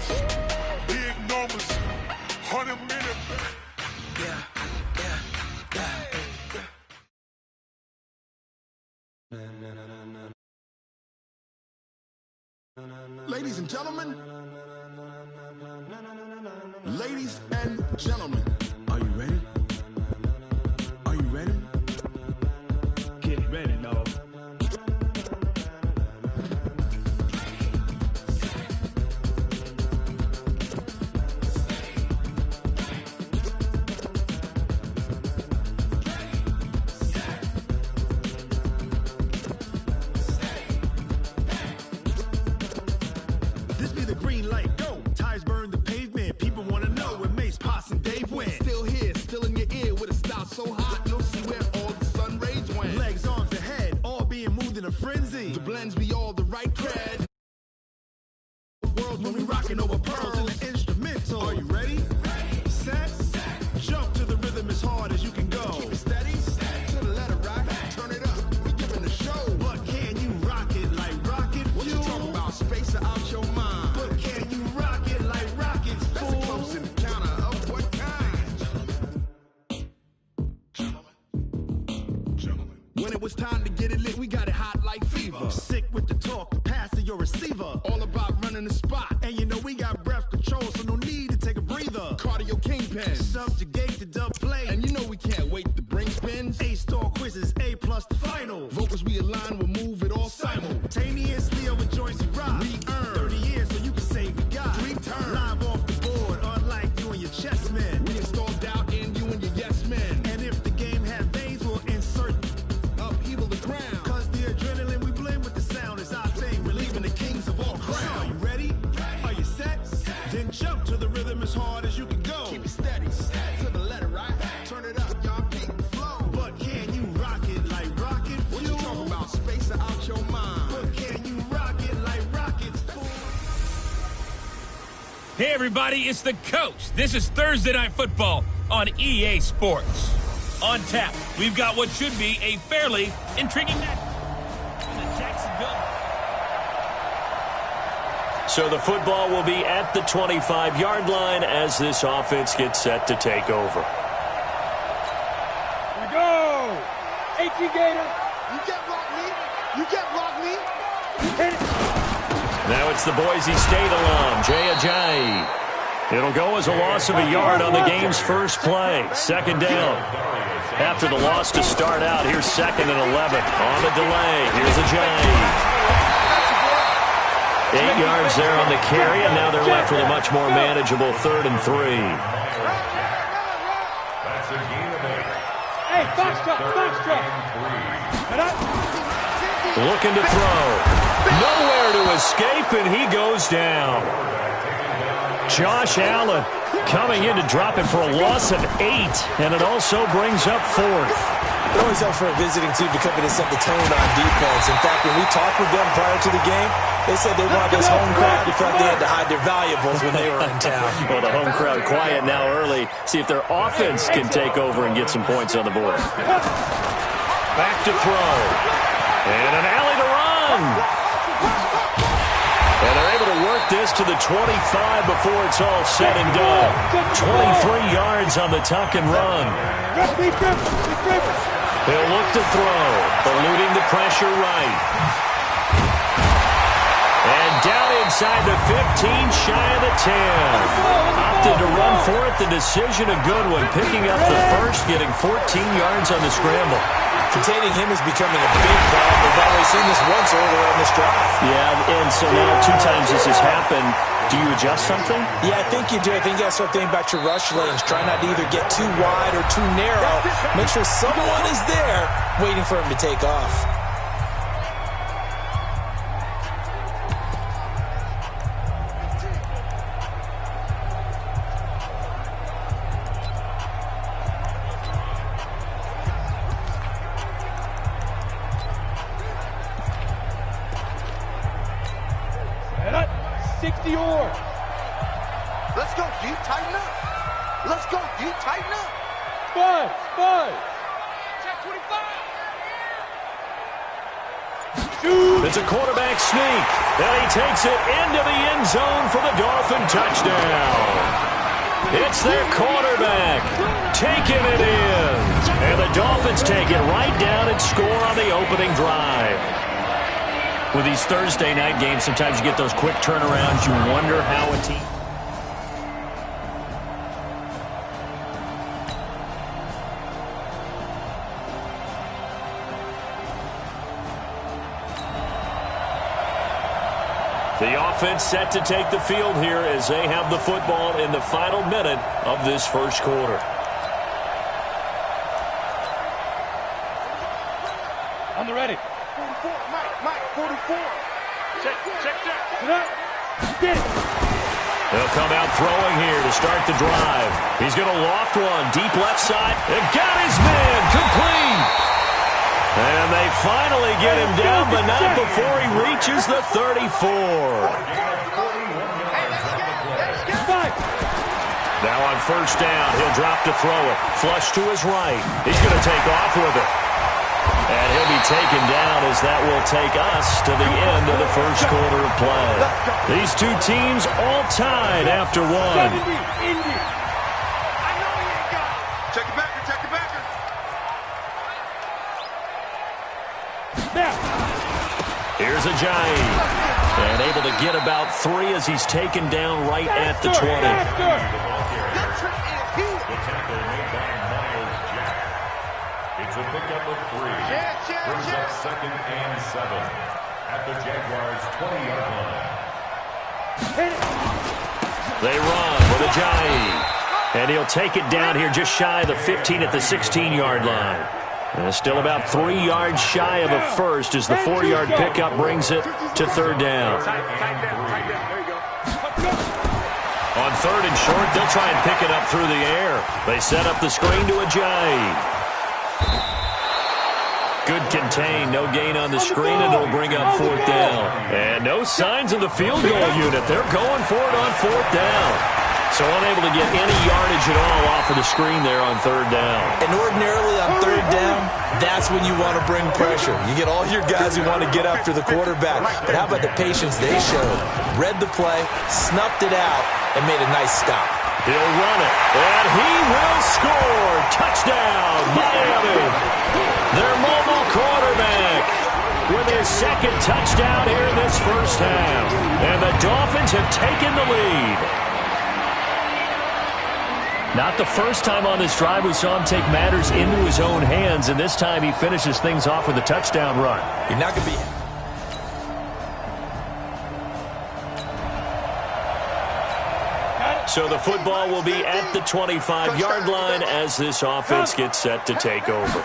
numbers, big numbers, 100 minute. Yeah. Ladies and gentlemen, are you ready? Are you ready? Get ready, dog. This be the green light, go. Tires burn the pavement. People want to know when Mace, Pops, and Dave went. Still here, still in your ear with a style so hot, you'll see where all the sun rays went. Legs, arms, and head, all being moved in a frenzy. The blends be all the right cred. World when we rocking over pearls in the instrumental. Are you ready? Set, jump to the rhythm as hard as you can go. Keep it steady, to the letter right. Turn it up, we giving the show. But can you rock it like rocket fuel? What you talking about? Space out your mind. But can you rock it like rockets, fool? That's a close encounter of what kind? Gentlemen. When it was time to get it lit, we got it hot like fever. Sick with the talk, passing your receiver. All about running the spot. And you know we got breath control, so no need to take a breather. Cardio kingpin, subjugate the dub play. And you know we can't wait to bring spins. A-star quizzes, A+ the final. Vocals we align, we'll move it all simultaneously over joints we rock. We earn 30 years, so you can say we got 3 turns. Live off the board, unlike you and your chess men. We install doubt in you and your yes men. And if the game had veins, we'll insert upheaval the ground. Cause the adrenaline we blend with the sound is our thing, relieving the kings of all crowns. Are you ready? Are you set? Then jump to the rhythm as hard as you can go. Keep it steady, to the letter right. Turn it up, y'all beat the flow. But can you rock it like rocket fuel? What you talking about? Space out your mind. But can you rock it like rockets, fool? Hey everybody, it's the Coach. This is Thursday Night Football on EA Sports. On tap, we've got what should be a fairly intriguing match. The Jacksonville. So the football will be at the 25-yard line as this offense gets set to take over. Here we go! AT Gator! You get rock me. You get rock me. Hit it! Now it's the Boise State alum, Jay Ajayi. It'll go as a loss of a yard on the game's first play. Second down. After the loss to start out, here's 2nd and 11. On the delay, here's Ajayi. 8 yards there on the carry, and now they're left with a much more manageable 3rd and 3. Hey, box truck! Looking to throw. Nowhere to escape, and he goes down. Josh Allen coming in to drop it for a loss of 8, and it also brings up 4th. It always helps for a visiting team to come in and set the tone on defense. In fact, when we talked with them prior to the game, they said they wanted this home crowd to feel like they had to hide their valuables when they were in town. Well, the home crowd quiet now early. See if their offense can take over and get some points on the board. Back to throw. And an alley to run. And they're able to work this to the 25 before it's all said and done. 23 yards on the tuck and run. He'll look to throw, eluding the pressure right. And down inside the 15, shy of the 10. Opted to run for it. The decision a good one. Picking up the first, getting 14 yards on the scramble. Containing him is becoming a big problem. We've already seen this once earlier on this drive. Yeah, and so now 2 times this has happened. Do you adjust something? Yeah, I think you do. I think you got to start thinking about your rush lanes. Try not to either get too wide or too narrow. Make sure someone is there waiting for him to take off. Head up! 60 or. Let's go, D. Tighten up. Let's go, D. Tighten up. Five. Check 25. It's a quarterback sneak, and he takes it into the end zone for the Dolphin touchdown. It's their quarterback taking it in. And the Dolphins take it right down and score on the opening drive. With these Thursday night games, sometimes you get those quick turnarounds. You wonder how a team... The offense set to take the field here as they have the football in the final minute of this first quarter. On the ready. 44, Mike, 44. Check that. Get it. They'll come out throwing here to start the drive. He's going to loft one deep left side. And got his man complete. And they finally get him down, but not before he reaches the 34. Now on first down, he'll drop to throw it. Flush to his right. He's going to take off with it. And he'll be taken down as that will take us to the end of the first quarter of play. These two teams all tied after one. Check it back, check it back. Here's Ajayi. And able to get about 3 as he's taken down right at the 20. It's a pickup of 3. Brings up 2nd and 7 at the Jaguars' 20-yard line. They run with Ajayi. And he'll take it down here just shy of the 15 at the 16-yard line. And still about 3 yards shy of a first as the 4-yard pickup brings it to third down. On third and short, they'll try and pick it up through the air. They set up the screen to Ajayi. Good contain, no gain on the screen, and it'll bring up fourth down. And no signs of the field goal unit. They're going for it on fourth down. So unable to get any yardage at all off of the screen there on third down. And ordinarily on third down, that's when you want to bring pressure. You get all your guys who want to get after the quarterback. But how about the patience they showed? Read the play, snuffed it out, and made a nice stop. He'll run it, and he will score. Touchdown, Miami. Their mobile quarterback with his second touchdown here in this first half. And the Dolphins have taken the lead. Not the first time on this drive we saw him take matters into his own hands, and this time he finishes things off with a touchdown run. You're not going to be... So the football will be at the 25-yard line as this offense gets set to take over.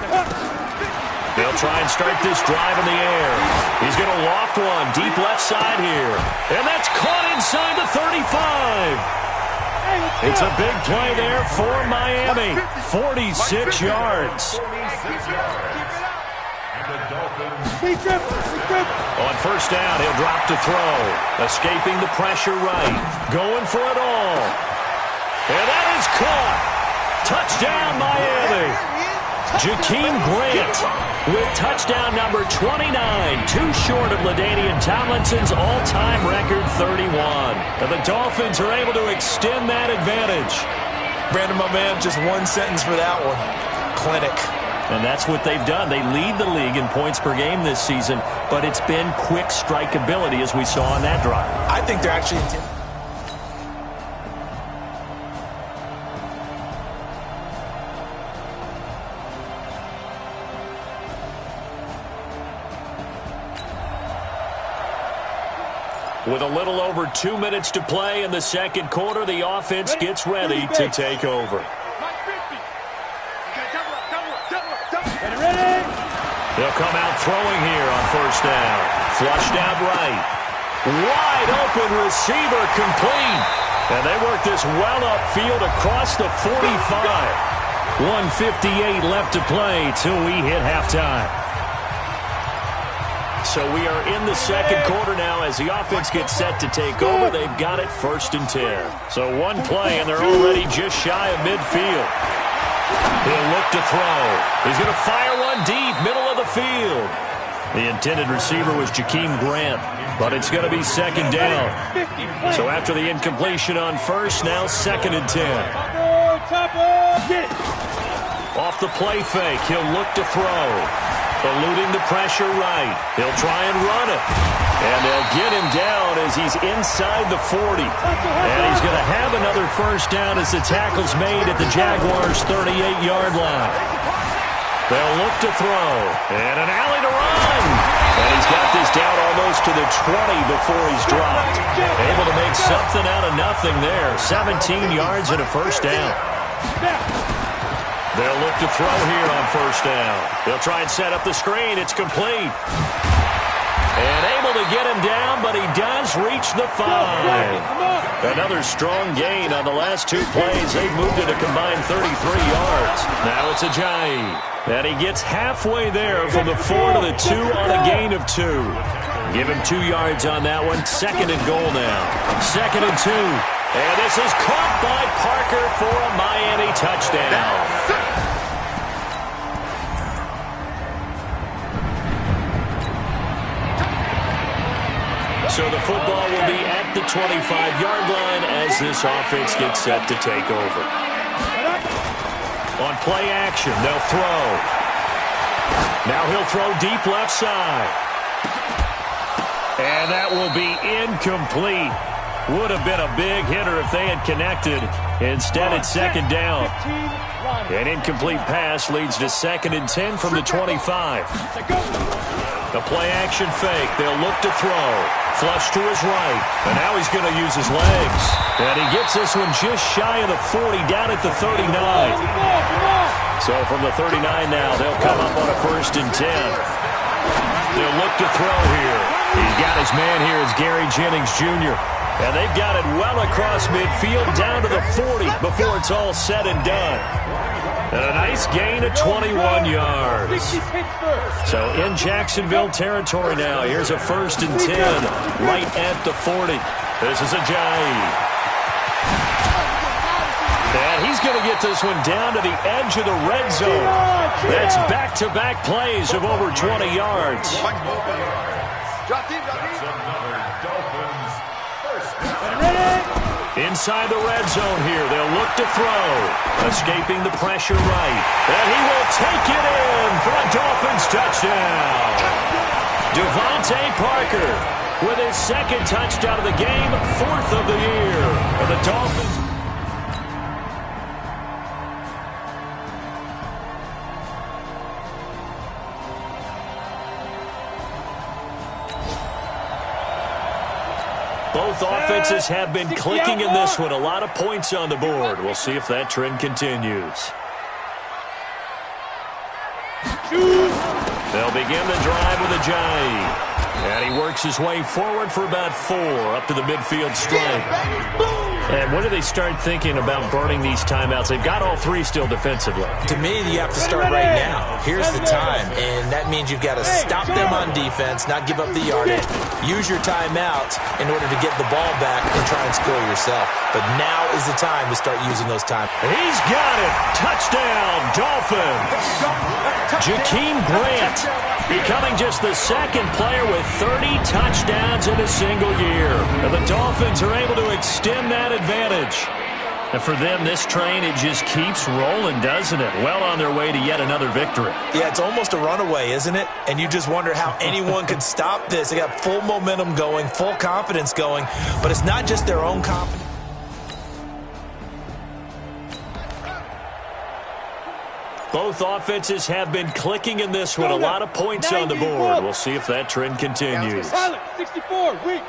They'll try and start this drive in the air. He's going to loft one deep left side here. And that's caught inside the 35. It's a big play there for Miami. 46 yards. On first down, he'll drop to throw. Escaping the pressure right. Going for it all. And that is caught. Touchdown, Miami. Jakeem Grant with touchdown number 29, too short of LaDainian Tomlinson's all-time record 31. And the Dolphins are able to extend that advantage. Brandon, my man, just one sentence for that one. Clinic. And that's what they've done. They lead the league in points per game this season, but it's been quick strike ability as we saw on that drive. I think they're actually... With a little over 2 minutes to play in the second quarter, the offense gets ready to take over. They'll come out throwing here on first down. Flushed out right. Wide open receiver complete. And they work this well upfield across the 45. 1:58 left to play till we hit halftime. So we are in the second quarter now as the offense gets set to take over. They've got it 1st and 10. So one play, and they're already just shy of midfield. He'll look to throw. He's going to fire one deep, middle of the field. The intended receiver was Jakeem Grant, but it's going to be second down. So after the incompletion on first, now 2nd and 10. Off the play fake, he'll look to throw. Eluding the pressure right. He'll try and run it. And they'll get him down as he's inside the 40. And he's going to have another first down as the tackle's made at the Jaguars' 38-yard line. They'll look to throw. And an alley to run. And he's got this down almost to the 20 before he's dropped. Able to make something out of nothing there. 17 yards and a first down. They'll look to throw here on first down. They'll try and set up the screen. It's complete. And able to get him down, but he does reach the 5. Another strong gain on the last 2 plays. They've moved it a combined 33 yards. Now it's Ajayi. And he gets halfway there from the 4 to the 2 on a gain of 2. Give him 2 yards on that one. 2nd and goal now. 2nd and 2. And this is caught by Parker for a Miami touchdown. So the football will be at the 25-yard line as this offense gets set to take over. On play action, they'll throw. Now he'll throw deep left side. And that will be incomplete. Would have been a big hitter if they had connected. Instead, it's 2nd down. An incomplete pass leads to 2nd and 10 from the 25. The play action fake. They'll look to throw. Flush to his right. And now he's going to use his legs. And he gets this one just shy of the 40 down at the 39. So from the 39 now, they'll come up on a 1st and 10. They'll look to throw here. He's got his man here. It's Gary Jennings Jr. And they've got it well across midfield down to the 40 before it's all said and done. And a nice gain of 21 yards. So in Jacksonville territory now. Here's a 1st and 10 right at the 40. This is Ajayi. And he's going to get this one down to the edge of the red zone. That's back-to-back plays of over 20 yards. Inside the red zone here. They'll look to throw. Escaping the pressure right. And he will take it in for a Dolphins touchdown. Devontae Parker with his 2nd touchdown of the game, 4th of the year. And the Dolphins... Both offenses have been clicking in this one. A lot of points on the board. We'll see if that trend continues. They'll begin the drive with Ajayi. And he works his way forward for about 4 up to the midfield stripe. And when do they start thinking about burning these timeouts? They've got all 3 still defensively. To me, you have to start right now. Here's the time, and that means you've got to stop them on defense, not give up the yardage. Use your timeouts in order to get the ball back and try and score yourself. But now is the time to start using those timeouts. He's got it. Touchdown, Dolphins. Jakeem Grant becoming just the 2nd player with 30 touchdowns in a single year. And the Dolphins are able to extend that advantage. And for them, this train, it just keeps rolling, doesn't it? Well on their way to yet another victory. Yeah, it's almost a runaway, isn't it? And you just wonder how anyone could stop this. They got full momentum going, full confidence going. But it's not just their own confidence. Both offenses have been clicking in this one. A lot of points on the board. We'll see if that trend continues. 64, weak.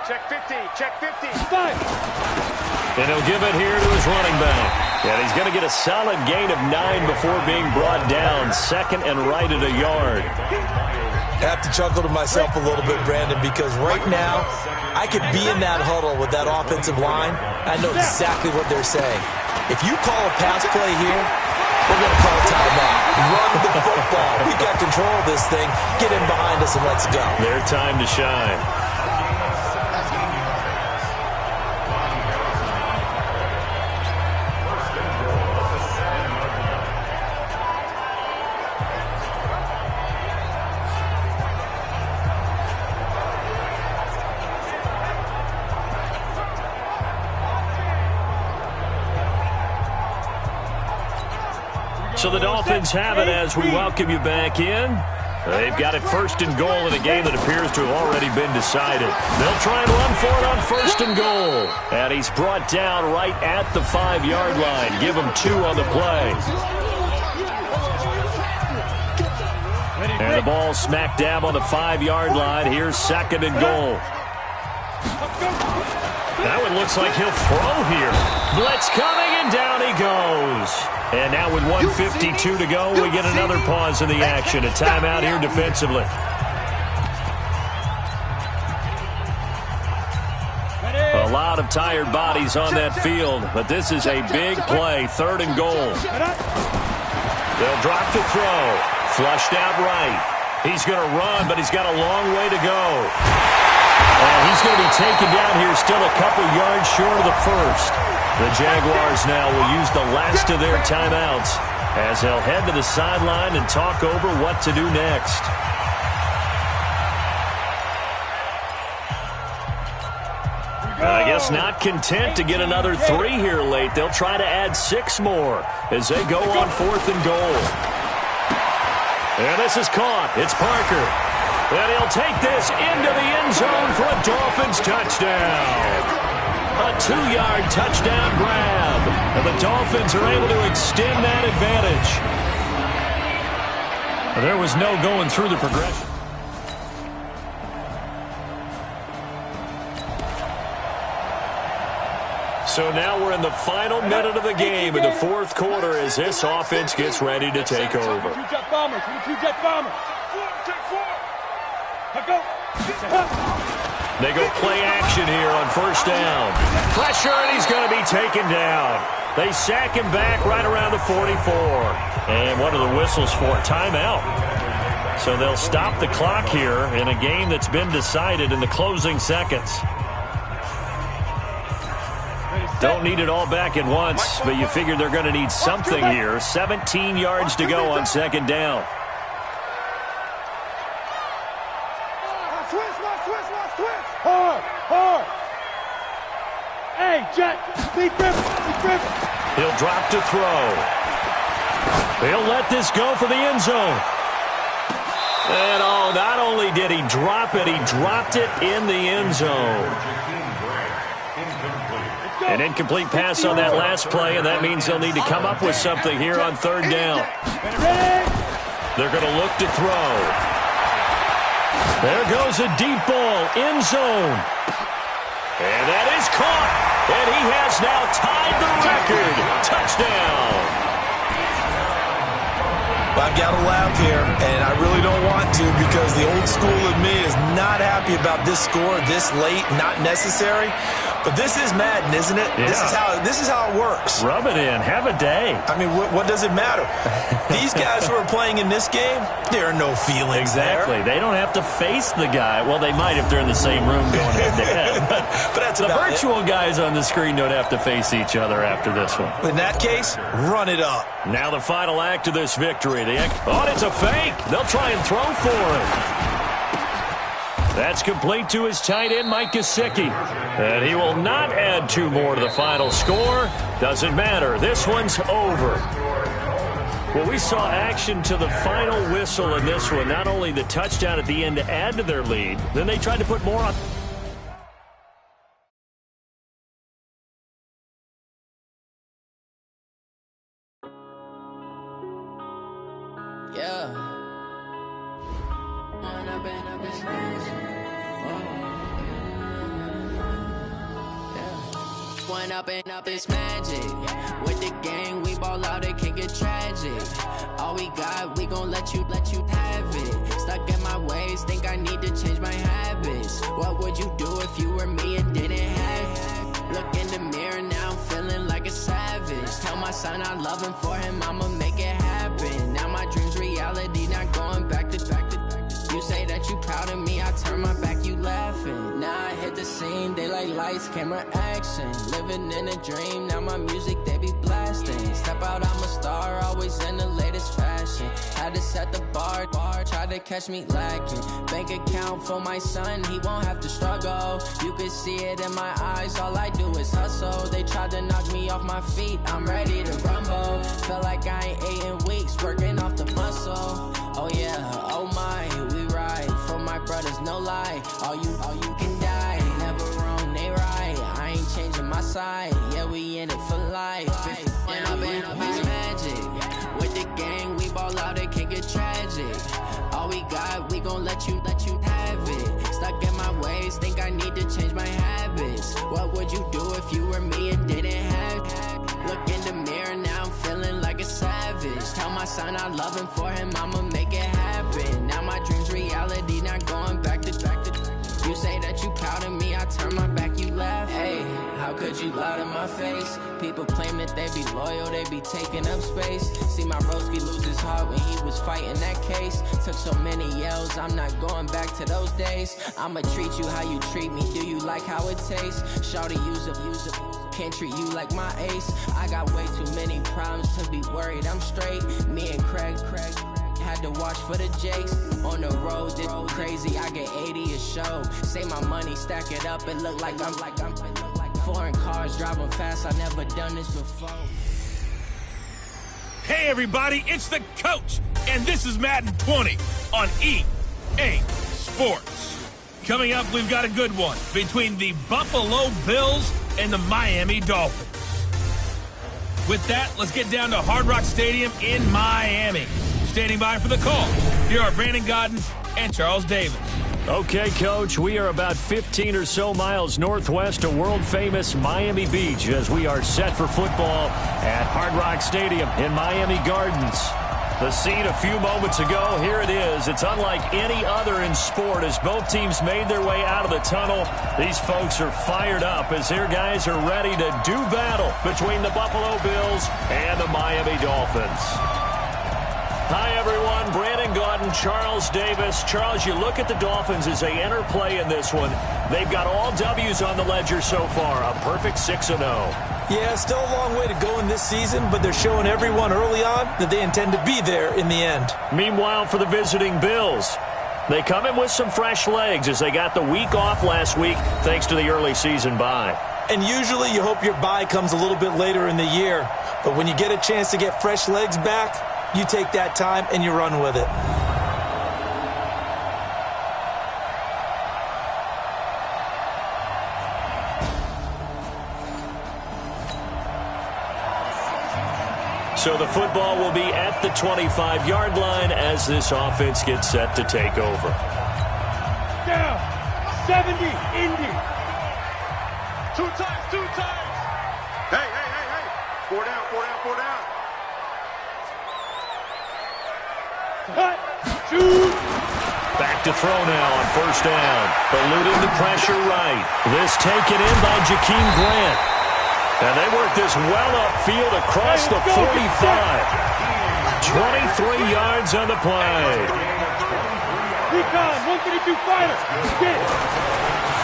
Check 50, check 50. 5. And he'll give it here to his running back. And he's going to get a solid gain of 9 before being brought down. 2nd and right at a yard. I have to chuckle to myself a little bit, Brandon, because right now I could be in that huddle with that offensive line. I know exactly what they're saying. If you call a pass play here, we're going to call a timeout. Run the football. We got control of this thing. Get in behind us and let's go. Their time to shine. So the Dolphins have it as we welcome you back in. They've got it 1st and goal in a game that appears to have already been decided. They'll try and run for it on 1st and goal. And he's brought down right at the 5-yard line. Give him 2 on the play. And the ball smack dab on the 5-yard line. Here's 2nd and goal. That one looks like he'll throw here. Blitz coming, and down he goes. And now with 1:52 to go, we get another pause in the action. A timeout here defensively. A lot of tired bodies on that field, but this is a big play. 3rd and goal. They'll drop the throw. Flushed out right. He's going to run, but he's got a long way to go. And he's going to be taken down here still a couple yards short of the 1st. The Jaguars now will use the last of their timeouts as they'll head to the sideline and talk over what to do next. I guess not content to get another 3 here late. They'll try to add 6 more as they go on 4th and goal. And this is caught. It's Parker. And he'll take this into the end zone for a Dolphins touchdown. A 2-yard touchdown grab. And the Dolphins are able to extend that advantage. There was no going through the progression. So now we're in the final minute of the game in the 4th quarter as this offense gets ready to take over. They go play action here on 1st down. Pressure, and he's going to be taken down. They sack him back right around the 44. And what are the whistles for? Timeout. So they'll stop the clock here in a game that's been decided in the closing seconds. Don't need it all back at once, but you figure they're going to need something here. 17 yards to go on 2nd down. Hard. Hey, Jet, be driven. He'll drop to throw. He'll let this go for the end zone. And not only did he drop it, he dropped it in the end zone. An incomplete pass on that last play, and that means they'll need to come up with something here on 3rd down. They're going to look to throw. There goes a deep ball, end zone. And that is caught. And he has now tied the record. Touchdown. I've got to laugh here, and I really don't want to because the old school in me is not happy about this score this late, not necessary. But this is Madden, isn't it? Yeah. This is how it works. Rub it in. Have a day. I mean, what does it matter? These guys who are playing in this game, there are no feelings Exactly. there. They don't have to face the guy. Well, they might if they're in the same room going head-to-head. But that's the virtual guys on the screen don't have to face each other after this one. In that case, run it up. Now the final act of this victory. It's a fake. They'll try and throw for it. That's complete to his tight end, Mike Gesicki. And he will not add 2 more to the final score. Doesn't matter. This one's over. Well, we saw action to the final whistle in this one. Not only the touchdown at the end to add to their lead, then they tried to put more on. Yeah. One up and up is magic. With the gang, we ball out, it can get tragic. All we got, we gon' let you have it. Stuck in my ways, think I need to change my habits. What would you do if you were me and didn't have it? Look in the mirror, now I'm feeling like a savage. Tell my son I love him, for him I'ma make it happen. Now my dream's reality, not going back to back. You say that you proud of me, I turn my back, you laughing. Now I hit the scene, they like lights, camera, action. Living in a dream, now my music, they be blasting. Step out, I'm a star, always in the latest fashion. Had to set the bar, tried to catch me lacking. Bank account for my son, he won't have to struggle. You can see it in my eyes, all I do is hustle. They tried to knock me off my feet, I'm ready to rumble. Felt like I ain't ate in weeks, working off the muscle. Oh yeah, oh my, we ride for my brothers, no lie. All you can die, never wrong, they right. I ain't changing my side, yeah, we in it for life. And I've been magic. With the gang, we ball out, it can get tragic. All we got, we gon' let you have it. Stuck in my ways, think I need to change my habits. What would you do if you were me and didn't have it? Look in the mirror, now I'm feeling like a savage. Tell my son I love him, for him I'ma make it happen. Now my dream's reality, not going back to. You say that you proud of me, I turn my back, you laugh. Hey, how could you lie to my face? People claim that they be loyal, they be taking up space. See my broski lose his heart when he was fighting that case. Took so many yells, I'm not going back to those days. I'ma treat you how you treat me, do you like how it tastes? Shawty, use up, can't treat you like my ace. I got way too many problems to be worried, I'm straight. Me and Craig had to watch for the Jakes. On the road, this crazy, I get 80 a show. Say my money, stack it up, it look like I'm foreign cars driving fast, I never done this before. Hey everybody, it's the coach, and this is Madden 20 on EA Sports. Coming up, we've got a good one between the Buffalo Bills and the Miami Dolphins. With that, let's get down to Hard Rock Stadium in Miami. Standing by for the call, here are Brandon Godden and Charles Davis. Okay, Coach, we are about 15 or so miles northwest of world-famous Miami Beach as we are set for football at Hard Rock Stadium in Miami Gardens. The scene a few moments ago, here it is. It's unlike any other in sport as both teams made their way out of the tunnel. These folks are fired up as their guys are ready to do battle between the Buffalo Bills and the Miami Dolphins. Hi, everyone. Brandon Godden, Charles Davis. Charles, you look at the Dolphins as they enter play in this one. They've got all W's on the ledger so far, a perfect 6-0. Yeah, still a long way to go in this season, but they're showing everyone early on that they intend to be there in the end. Meanwhile, for the visiting Bills, they come in with some fresh legs as they got the week off last week thanks to the early season bye. And usually you hope your bye comes a little bit later in the year, but when you get a chance to get fresh legs back, you take that time and you run with it. So the football will be at the 25-yard line as this offense gets set to take over. Down. 70. Indy. Two times. Hey. 4 down. Cut. Shoot. Back to throw now on first down. Eluding the pressure right. This taken in by Jakeem Grant. And they work this well upfield across the 45. 23 yards on the play. Recon, 132 fighter.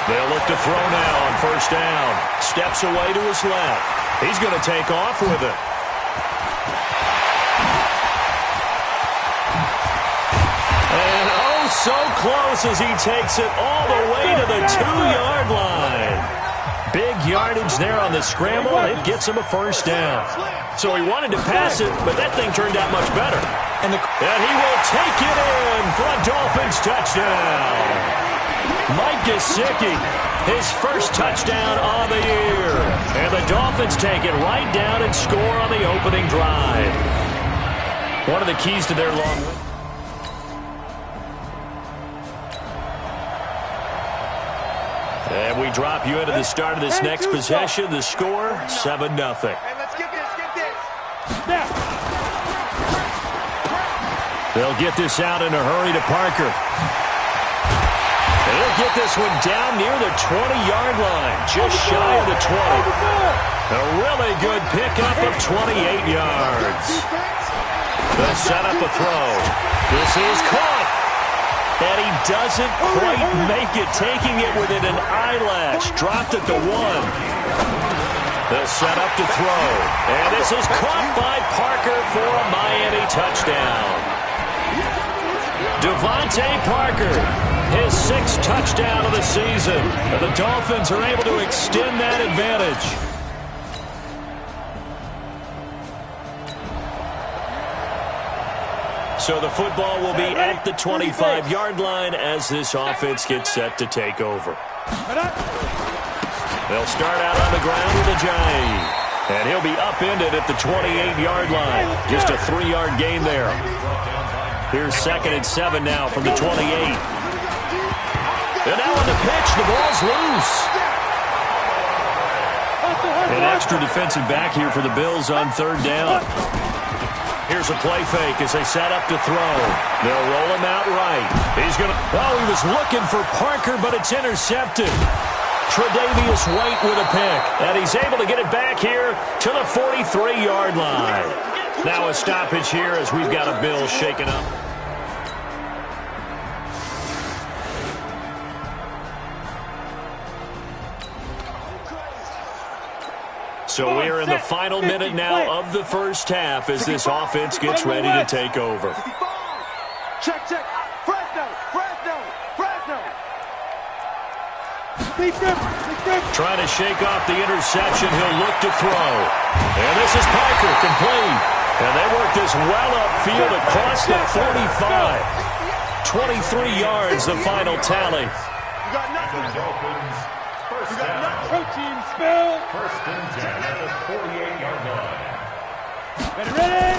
They'll look to throw now on first down. Steps away to his left. He's going to take off with it. And oh, so close as he takes it all the way to the 2-yard line. Big yardage there on the scramble. It gets him a first down. So he wanted to pass it, but that thing turned out much better. And he will take it in for a Dolphins touchdown. Mike Gesicki, his first touchdown of the year. And the Dolphins take it right down and score on the opening drive. One of the keys to their long win. And we drop you into the start of this next possession. The score, 7-0. Hey, let's get this. They'll get this out in a hurry to Parker. They'll get this one down near the 20-yard line, just shy of the 20. A really good pickup of 28 yards. They'll set up a throw. This is caught. And he doesn't quite make it, taking it within an eyelash. Dropped at the 1. They'll set up to throw. And this is caught by Parker for a Miami touchdown. Devontae Parker, his 6th touchdown of the season. And the Dolphins are able to extend that advantage. So the football will be at the 25-yard line as this offense gets set to take over. They'll start out on the ground with Ajayi. And he'll be upended at the 28-yard line. Just a 3-yard gain there. Here's 2nd and 7 now from the 28. And now on the pitch, the ball's loose. An extra defensive back here for the Bills on 3rd down. Here's a play fake as they set up to throw. They'll roll him out right. He's going to... Oh, he was looking for Parker, but it's intercepted. Tre'Davious White with a pick. And he's able to get it back here to the 43-yard line. Now a stoppage here as we've got a Bills shaken up. So we're in the final minute now of the first half as this offense gets ready to take over. Check. Fresno. Trying to shake off the interception. He'll look to throw. And this is Parker, complete. And they work this well upfield across the 45. 23 yards, the final tally. You got nothing. Protein spill. 1st and 10 at the 48-yard line. Ready?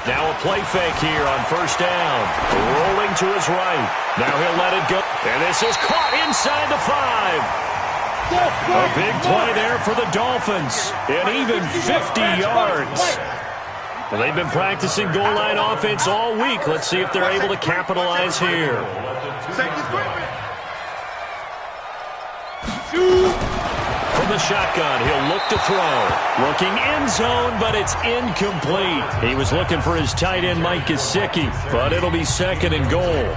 Now a play fake here on 1st down. Rolling to his right. Now he'll let it go. And this is caught inside the 5. A big play there for the Dolphins. And even 50 yards. Well, they've been practicing goal line offense all week. Let's see if they're able to capitalize here. From the shotgun, he'll look to throw. Looking end zone, but it's incomplete. He was looking for his tight end, Mike Gesicki, but it'll be 2nd and goal.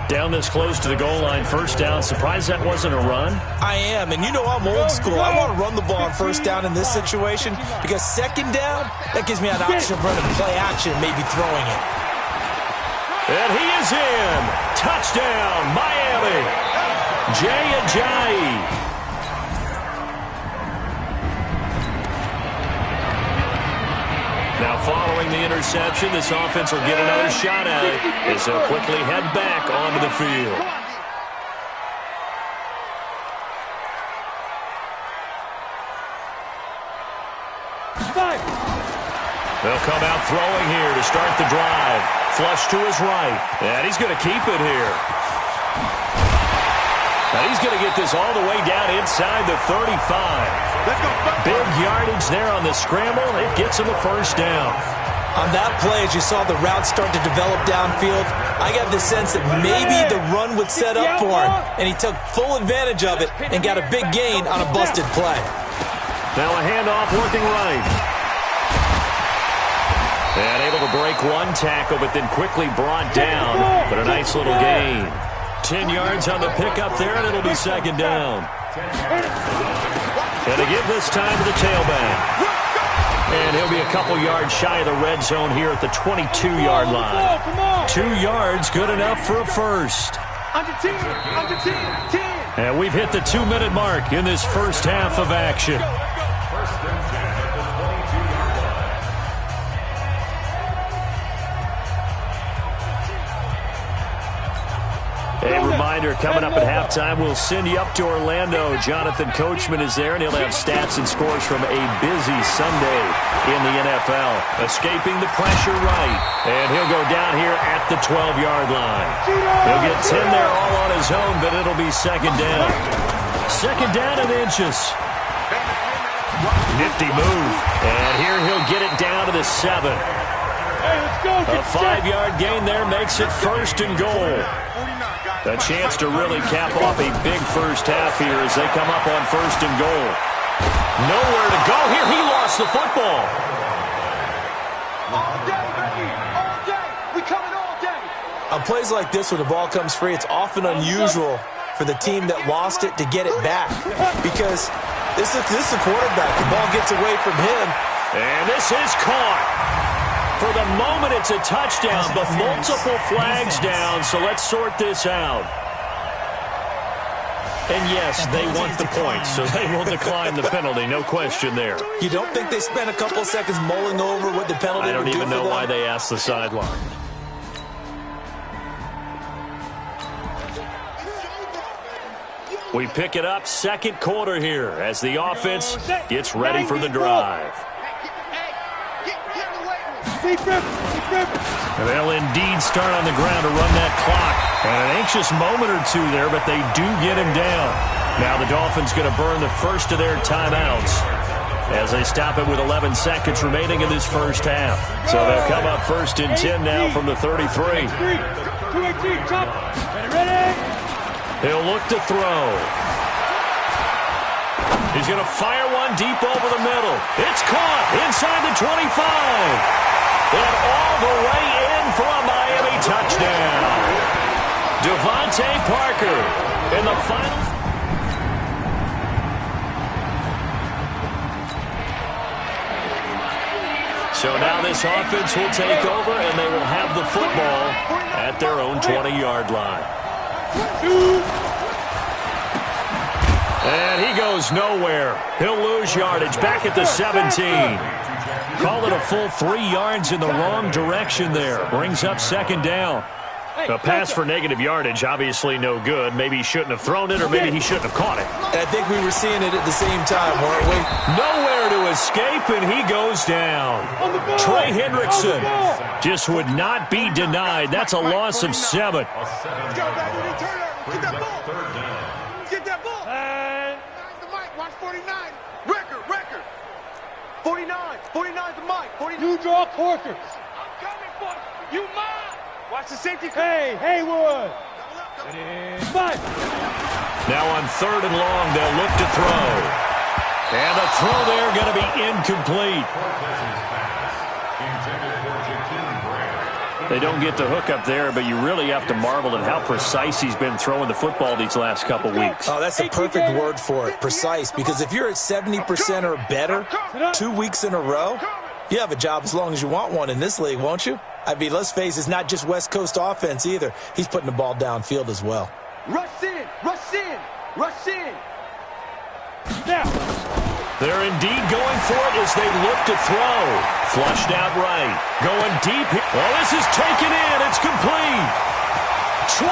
Down this close to the goal line, 1st down. Surprised that wasn't a run? I am, and you know I'm old school. I want to run the ball on 1st down in this situation because 2nd down, that gives me an option of running play action, maybe throwing it. And he is in. Touchdown, Miami. Jay Ajayi. Now following the interception, this offense will get another shot at it as they'll quickly head back onto the field. They'll come out throwing here to start the drive. Flush to his right. And he's going to keep it here. And he's going to get this all the way down inside the 35. Big yardage there on the scramble. It gets him a 1st down. On that play, as you saw the route start to develop downfield, I got the sense that maybe the run would set up for him, and he took full advantage of it and got a big gain on a busted play. Now a handoff working right. And able to break one tackle, but then quickly brought down. But a nice little gain. 10 yards on the pickup there, and it'll be 2nd down. And to give this time to the tailback. And he'll be a couple yards shy of the red zone here at the 22-yard line. 2 yards, good enough for a 1st. Under 10. And we've hit the 2-minute mark in this first half of action. 1st and 10 at the 22-yard line. A reminder, coming up at halftime, we'll send you up to Orlando. Jonathan Coachman is there, and he'll have stats and scores from a busy Sunday in the NFL. Escaping the pressure right, and he'll go down here at the 12-yard line. He'll get 10 there all on his own, but it'll be 2nd down. 2nd down and inches. Nifty move, and here he'll get it down to the 7. A 5-yard gain there makes it 1st and goal. A chance to really cap off a big first half here as they come up on 1st and goal. Nowhere to go here. He lost the football. All day, baby. All day. We coming all day. On plays like this, when the ball comes free, it's often unusual for the team that lost it to get it back because This is the quarterback. The ball gets away from him. And this is caught. For the moment, it's a touchdown, but multiple flags down, so let's sort this out. And yes, they want the points, so they will decline the penalty. No question there. You don't think they spent a couple seconds mulling over what the penalty I don't would do even for know them? why they asked the sideline. We pick it up second quarter here as the offense gets ready for the drive. And they'll indeed start on the ground to run that clock. And an anxious moment or two there, but they do get him down. Now the Dolphins going to burn the first of their timeouts as they stop it with 11 seconds remaining in this first half. So they'll come up first and 10 now from the 33. He'll look to throw. He's going to fire one deep over the middle. It's caught inside the 25. And all the way in for a Miami touchdown. Devontae Parker in the final. So now this offense will take over, and they will have the football at their own 20-yard line. And he goes nowhere. He'll lose yardage back at the 17. Call it a full 3 yards in the wrong direction there. Brings up second down. A pass for negative yardage, obviously no good. Maybe he shouldn't have thrown it, or maybe he shouldn't have caught it. I think we were seeing it at the same time, weren't we? Nowhere to escape, and he goes down. Trey Hendrickson just would not be denied. That's a loss of 7. Get that ball. Get that ball. The mic, watch 49. Record. 49. 49 the mic. 49. You draw quarters. I'm coming for you. Mine. Watch the safety. Hey, Haywood. Now on third and long, they'll look to throw. And the throw there going to be incomplete. They don't get the hook up there, but you really have to marvel at how precise he's been throwing the football these last couple weeks. Oh, that's a perfect word for it, precise, because if you're at 70% or better 2 weeks in a row, you have a job as long as you want one in this league, won't you? I mean, let's face it, it's not just West Coast offense either. He's putting the ball downfield as well. Rush in. Now. They're indeed going for it as they look to throw. Flushed out right. Going deep. Well, this is taken in. It's complete. 20.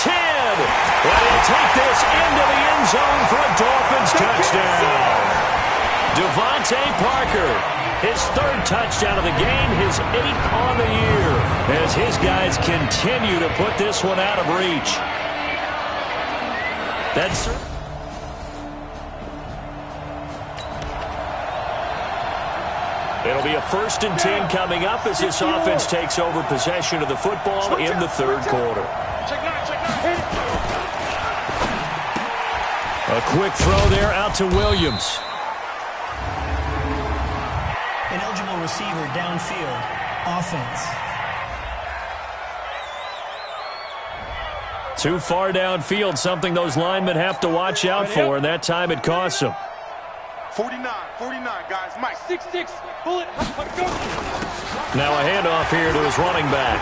10. And he'll take this into the end zone for a Dolphins touchdown. Devontae Parker, his third touchdown of the game, his 8th on the year, as his guys continue to put this one out of reach. That's... It'll be a 1st and 10 coming up as this offense takes over possession of the football in the third quarter. A quick throw there out to Williams. An eligible receiver downfield. Offense. Too far downfield, something those linemen have to watch out for, and that time it costs them. 49, guys. Mike. 6-6. Bullet. Now a handoff here to his running back.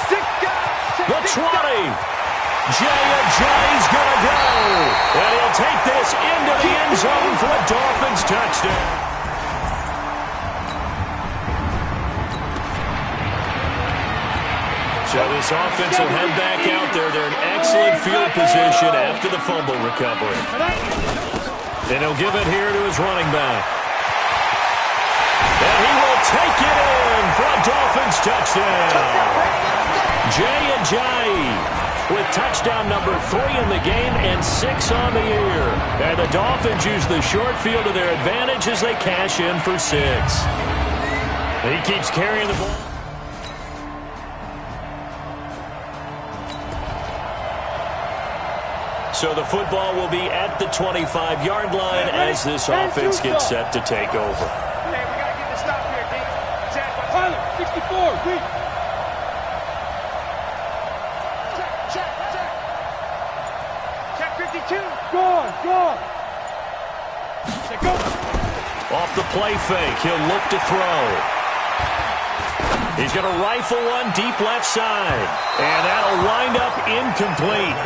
6 guys. The 20. Jay's going to go. And he'll take this into the end zone for a Dolphins touchdown. So this offense will head back out there. They're in excellent field position after the fumble recovery. And he'll give it here to his running back. And he will take it in for a Dolphins touchdown. Jay with touchdown number 3 in the game and 6 on the year. And the Dolphins use the short field to their advantage as they cash in for 6. He keeps carrying the ball. So the football will be at the 25-yard line as this offense gets set to take over. Hey, we got to get the stop here, D. Tyler, 64. Wait. Check. Check 50. 52. Gone. Go. Off the play fake, he'll look to throw. He's going to rifle one deep left side. And that'll wind up incomplete.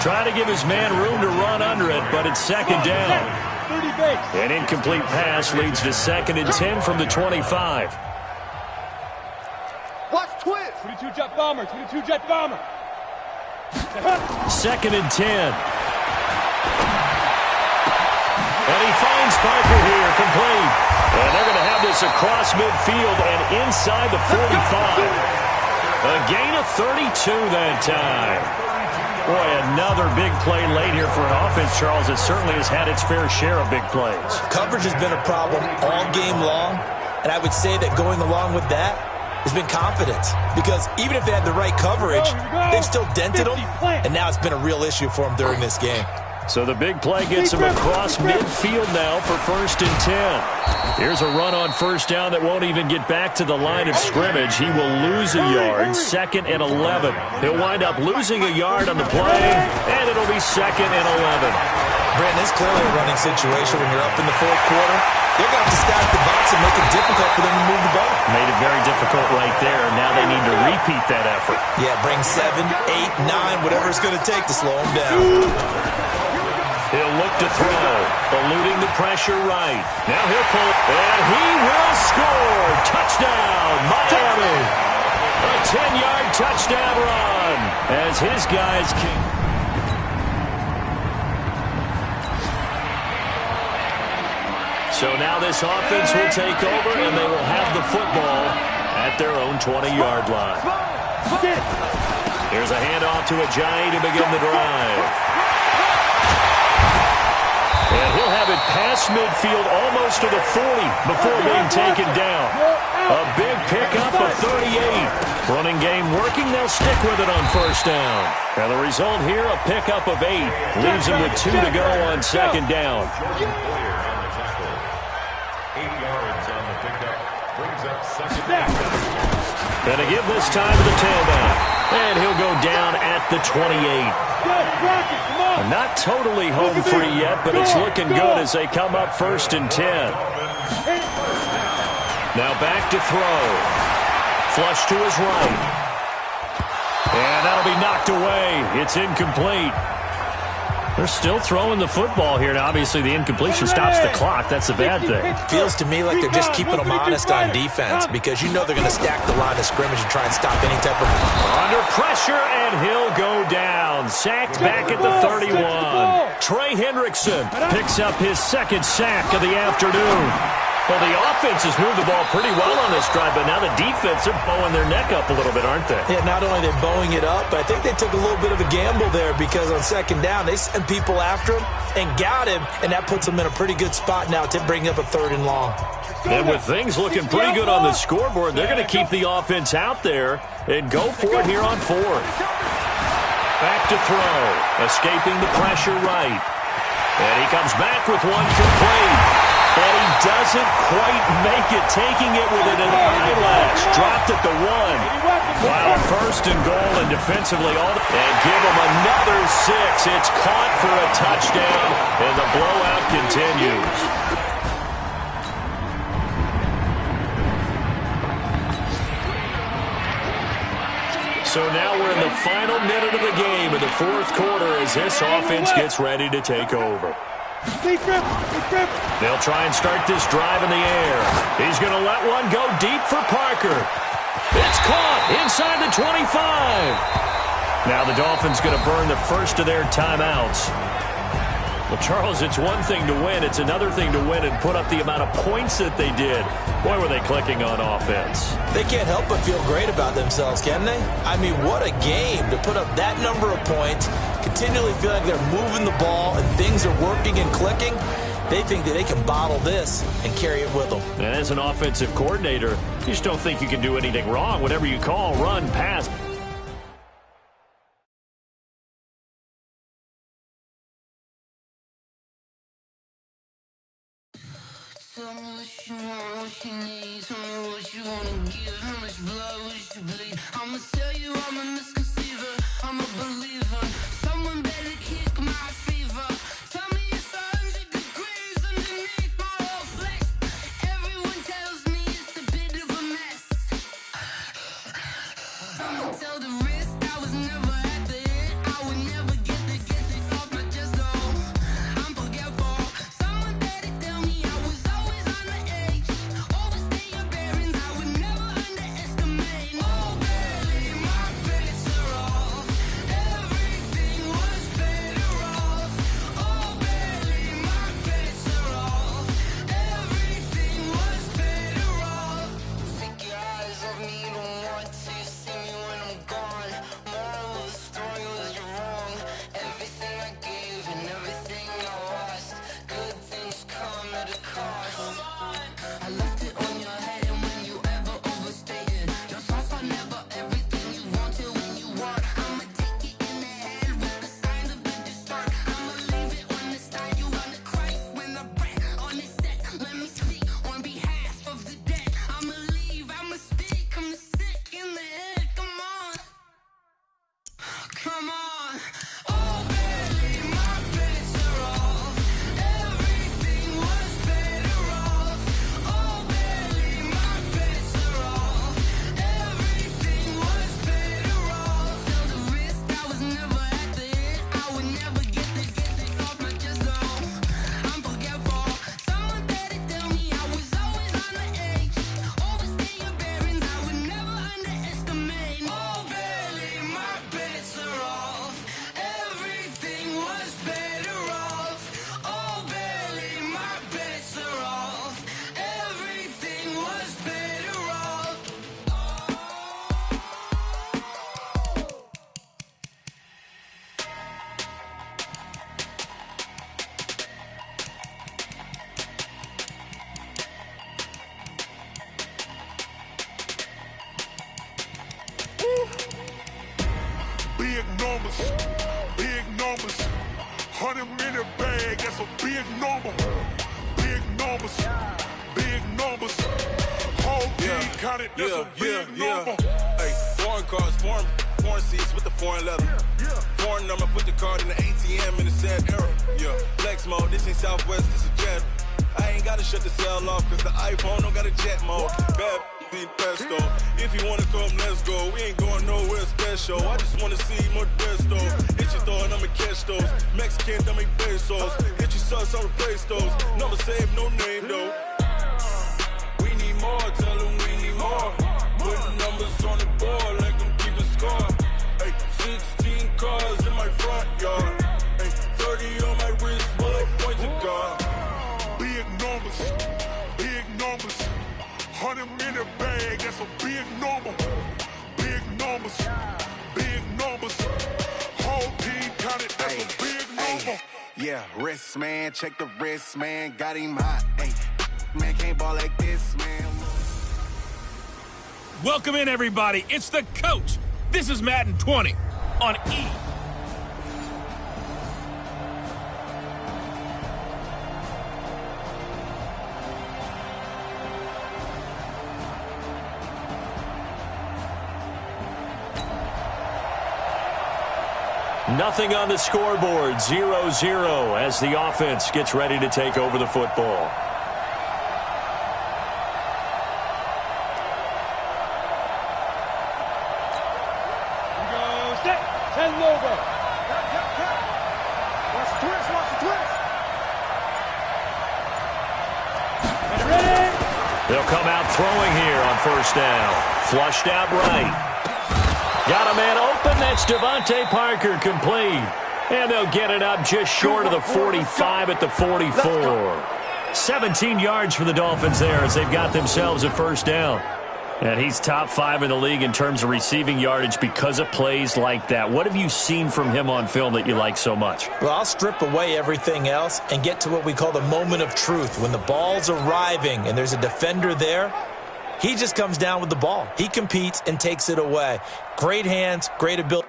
Trying to give his man room to run under it, but it's second down. 30 base. An incomplete pass leads to 2nd and 10 from the 25. Watch twist. 22 jet bomber. 22 jet bomber. 2nd and 10. And he finds Parker here, complete. And they're going to have this across midfield and inside the 45. A gain of 32 that time. Boy, another big play late here for an offense, Charles, that certainly has had its fair share of big plays. Coverage has been a problem all game long, and I would say that going along with that has been confidence. Because even if they had the right coverage, they've still dented them, and now it's been a real issue for them during this game. So the big play gets him across midfield now for 1st and 10. Here's a run on 1st down that won't even get back to the line of scrimmage. He will lose a yard, 2nd and 11. He'll wind up losing a yard on the play, and it'll be 2nd and 11. Brandon, it's clearly a running situation when you're up in the 4th quarter. They're going to have to stack the box and make it difficult for them to move the ball. Made it very difficult right there. Now they need to repeat that effort. Yeah, bring 7, 8, 9, whatever it's going to take to slow them down. He'll look to throw, eluding the pressure right. Now he'll pull, and he will score. Touchdown, Miami. A 10-yard touchdown run as his guys kick. So now this offense will take over, and they will have the football at their own 20-yard line. Here's a handoff to Ajayi to begin the drive. And he'll have it past midfield almost to the 40 before being taken down. A big pickup of 38. Running game working, they'll stick with it on 1st down. And the result here, a pickup of 8. Leaves them with 2 to go on 2nd down. 8 yards on the pickup. Brings up 2nd and 7. And to give this time to the tailback. And he'll go down at the 28. Not totally home free yet, but it's looking good as they come up 1st and 10. Now back to throw. Flush to his right. And that'll be knocked away. It's incomplete. They're still throwing the football here. Now, obviously, the incompletion stops the clock. That's a bad thing. Feels to me like they're just keeping them honest on defense because you know they're going to stack the line of scrimmage and try and stop any type of... Under pressure, and he'll go down. Sacked back at the 31. Trey Hendrickson picks up his 2nd sack of the afternoon. Well, the offense has moved the ball pretty well on this drive, but now the defense are bowing their neck up a little bit, aren't they? Yeah, not only they're bowing it up, but I think they took a little bit of a gamble there because on 2nd down, they sent people after him and got him, and that puts them in a pretty good spot now to bring up a 3rd and long. And with things looking pretty good on the scoreboard, they're going to keep the offense out there and go for it here on 4th. Back to throw, escaping the pressure right. And he comes back with one complete. And he doesn't quite make it, taking it within an eyelash. Dropped at the 1. Wow, 1st and goal, and defensively all. And give him another 6. It's caught for a touchdown, and the blowout continues. So now we're in the final minute of the game in the 4th quarter as this offense gets ready to take over. They'll try and start this drive in the air. He's going to let one go deep for Parker. It's caught inside the 25. Now the Dolphins going to burn the first of their timeouts. Well, Charles, it's one thing to win. It's another thing to win and put up the amount of points that they did. Boy, were they clicking on offense. They can't help but feel great about themselves, can they? I mean, what a game to put up that number of points, continually feel like they're moving the ball and things are working and clicking. They think that they can bottle this and carry it with them. And as an offensive coordinator, you just don't think you can do anything wrong. Whatever you call, run, pass. Tell me what you want, what you need. Tell me what you wanna give. How much blood would you bleed? I'ma tell you I'm a misconceiver. I'm a believer. Someone better kick my 100 in the bag, that's a big number. Big numbers, big numbers. Whole team counted, that's a big number. Hey, foreign cars, foreign seats with the foreign leather. Foreign number, put the card in the ATM in the sad era. Yeah, flex mode, this ain't Southwest, this is Jet. I ain't gotta shut the cell off, cause the iPhone don't got a jet mode. Bad be pesto. If you wanna come, let's go. We ain't going nowhere special. I just wanna see more pesto. Hit your throw and I'ma catch those. Mexican, dummy pesos. Hit your sauce, I'll replace those. Number save, no name though. We need more, tell them we need more. Putting numbers on the board like I'm keeping score. Hey, 16 cars in my front yard. Hey, 30 on my wrist, while I point to God. Big numbers, big numbers. 100 in the bag, that's a big number. Big numbers, big numbers. Whole team counted, that's a big number. Yeah, wrist man, check the wrist man, got him hot. Hey, man can't ball like this, man. Welcome in, everybody. It's the coach. This is Madden 20 on E. Nothing on the scoreboard, 0-0 as the offense gets ready to take over the football. Go set. 10 logo. Watch the twist, watch the twist. Get ready. They'll come out throwing here on first down. Flushed out right. Got a man open. That's Devontae Parker, complete. And they'll get it up just short of the 45 at the 44. 17 yards for the Dolphins there as they've got themselves a first down. And he's top 5 in the league in terms of receiving yardage because of plays like that. What have you seen from him on film that you like so much? Well, I'll strip away everything else and get to what we call the moment of truth. When the ball's arriving and there's a defender there, he just comes down with the ball. He competes and takes it away. Great hands, great ability.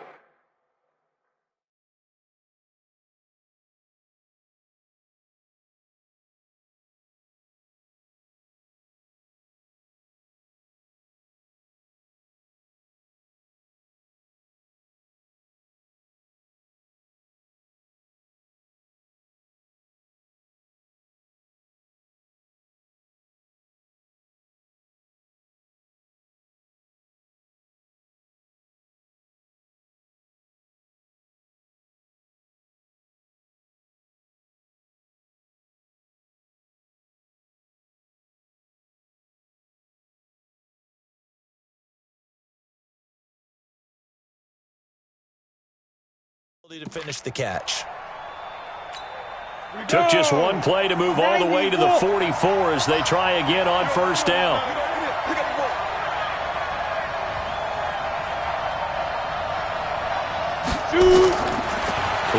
To finish the catch. Took just one play to move all the way to the 44 as they try again on first down.